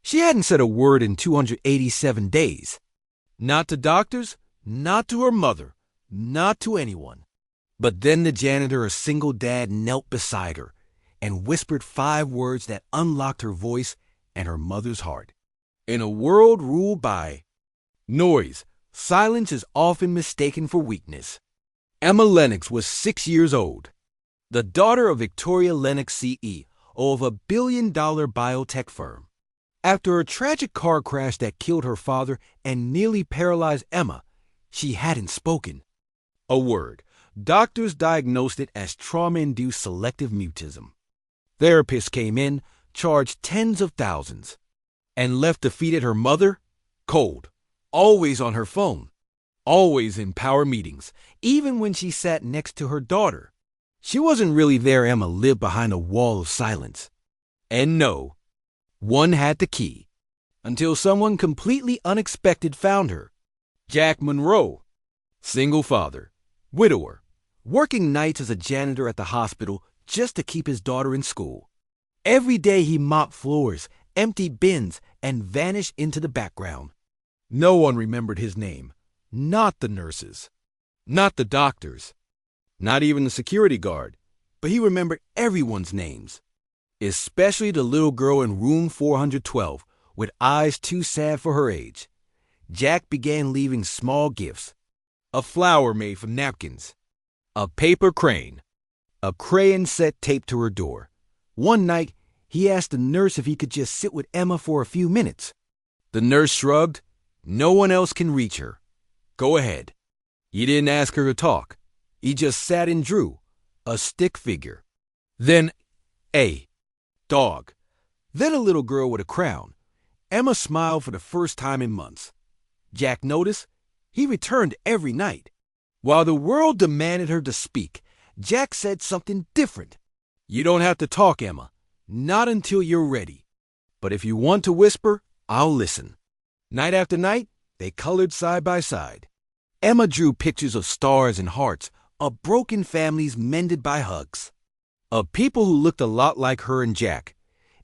She hadn't said a word in 287 days. Not to doctors, not to her mother, not to anyone. But then the janitor, a single dad, knelt beside her and whispered 5 words that unlocked her voice and her mother's heart. In a world ruled by noise, silence is often mistaken for weakness. Emma Lennox was 6 years old, the daughter of Victoria Lennox, CEO of a billion-dollar biotech firm. After a tragic car crash that killed her father and nearly paralyzed Emma, she hadn't spoken a word. Doctors diagnosed it as trauma-induced selective mutism. Therapists came in, charged tens of thousands, and left defeated her mother cold, always on her phone, always in power meetings, even when she sat next to her daughter. She wasn't really there. Emma lived behind a wall of silence. And no, one had the key, until someone completely unexpected found her. Jack Monroe, single father, widower, working nights as a janitor at the hospital just to keep his daughter in school. Every day he mopped floors, emptied bins, and vanished into the background. No one remembered his name, not the nurses, not the doctors, not even the security guard, but he remembered everyone's names, especially the little girl in room 412 with eyes too sad for her age. Jack began leaving small gifts: a flower made from napkins, a paper crane, a crayon set taped to her door. One night, he asked the nurse if he could just sit with Emma for a few minutes. The nurse shrugged. No one else can reach her. Go ahead. He didn't ask her to talk. He just sat and drew, a stick figure. Then a dog. Then a little girl with a crown. Emma smiled for the first time in months. Jack noticed. He returned every night. While the world demanded her to speak, Jack said something different. You don't have to talk, Emma. Not until you're ready. But if you want to whisper, I'll listen. Night after night, they colored side by side. Emma drew pictures of stars and hearts, of broken families mended by hugs, of people who looked a lot like her and Jack.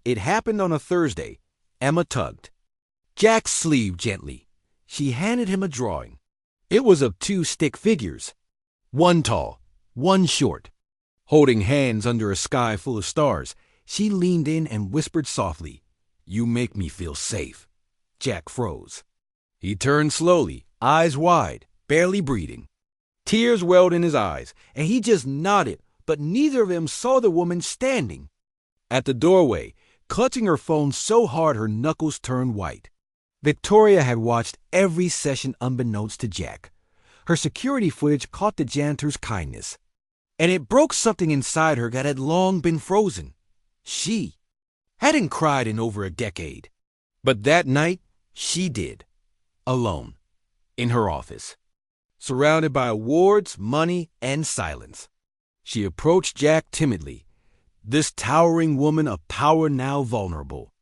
It happened on a Thursday. Emma tugged Jack's sleeve gently. She handed him a drawing. It was of 2 stick figures, one tall, one short. Holding hands under a sky full of stars, she leaned in and whispered softly, "You make me feel safe." Jack froze. He turned slowly, eyes wide, barely breathing. Tears welled in his eyes, and he just nodded, but neither of them saw the woman standing at the doorway, clutching her phone so hard her knuckles turned white. Victoria had watched every session unbeknownst to Jack. Her security footage caught the janitor's kindness, and it broke something inside her that had long been frozen. She hadn't cried in over a decade. But that night, she did. Alone. In her office. Surrounded by awards, money, and silence. She approached Jack timidly. This towering woman of power now vulnerable.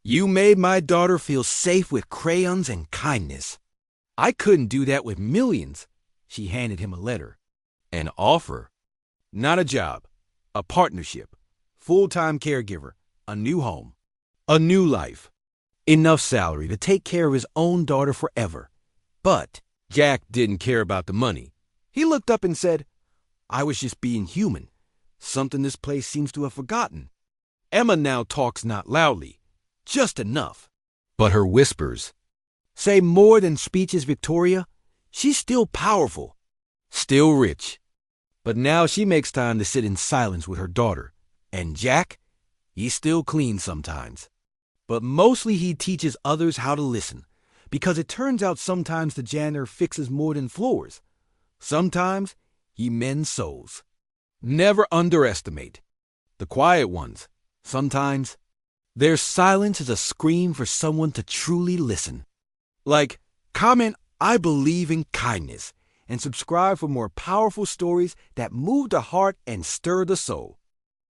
You made my daughter feel safe with crayons and kindness. I couldn't do that with millions. She handed him a letter. An offer. Not a job. A partnership. Full-time caregiver. A new home. A new life. Enough salary to take care of his own daughter forever. But Jack didn't care about the money. He looked up and said, I was just being human. Something this place seems to have forgotten. Emma now talks not loudly. Just enough. But her whispers say more than speeches, Victoria. She's still powerful. Still rich. But now she makes time to sit in silence with her daughter. And Jack, he still cleans sometimes. But mostly he teaches others how to listen. Because it turns out sometimes the janitor fixes more than floors. Sometimes he mends souls. Never underestimate the quiet ones. Sometimes their silence is a scream for someone to truly listen. Like, comment, I believe in kindness, and subscribe for more powerful stories that move the heart and stir the soul.